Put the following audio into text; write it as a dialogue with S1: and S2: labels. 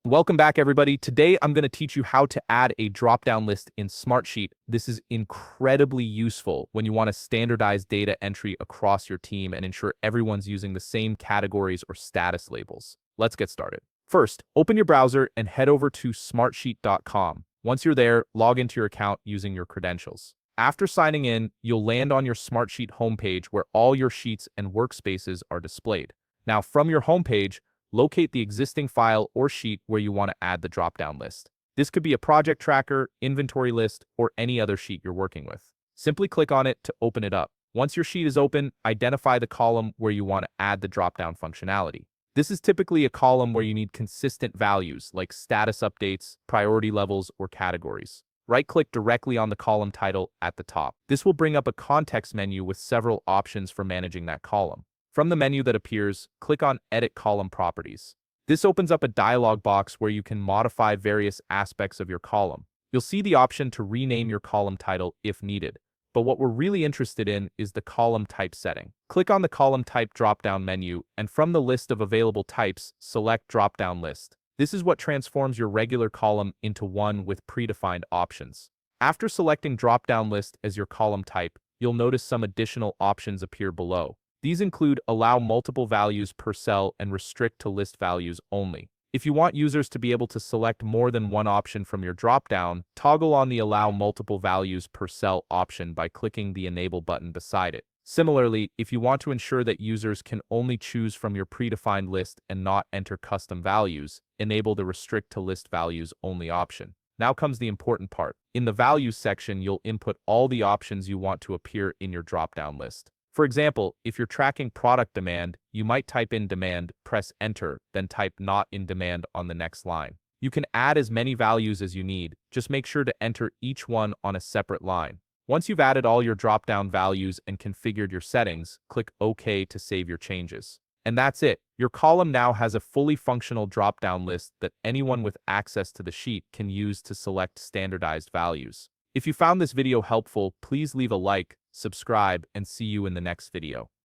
S1: Welcome back, everybody. Today, I'm going to teach you how to add a drop-down list in Smartsheet. This is incredibly useful when you want to standardize data entry across your team and ensure everyone's using the same categories or status labels. Let's get started. First, open your browser and head over to smartsheet.com. Once you're there, log into your account using your credentials. After signing in, you'll land on your Smartsheet homepage where all your sheets and workspaces are displayed. Now, from your homepage, locate the existing file or sheet where you want to add the drop-down list. This could be a project tracker, inventory list, or any other sheet you're working with. Simply click on it to open it up. Once your sheet is open, identify the column where you want to add the drop-down functionality. This is typically a column where you need consistent values like status updates, priority levels, or categories. Right-click directly on the column title at the top. This will bring up a context menu with several options for managing that column. From the menu that appears, click on Edit Column Properties. This opens up a dialog box where you can modify various aspects of your column. You'll see the option to rename your column title if needed, but what we're really interested in is the column type setting. Click on the Column Type drop-down menu, and from the list of available types, select Drop-Down List. This is what transforms your regular column into one with predefined options. After selecting Drop-Down List as your column type, you'll notice some additional options appear below. These include allow multiple values per cell and restrict to list values only. If you want users to be able to select more than one option from your dropdown, toggle on the allow multiple values per cell option by clicking the enable button beside it. Similarly, if you want to ensure that users can only choose from your predefined list and not enter custom values, enable the restrict to list values only option. Now comes the important part. In the values section, you'll input all the options you want to appear in your dropdown list. For example, if you're tracking product demand, you might type in demand, press enter, then type not in demand on the next line. You can add as many values as you need, just make sure to enter each one on a separate line. Once you've added all your drop-down values and configured your settings, click OK to save your changes. And that's it. Your column now has a fully functional drop-down list that anyone with access to the sheet can use to select standardized values. If you found this video helpful, please leave a like, subscribe, and see you in the next video.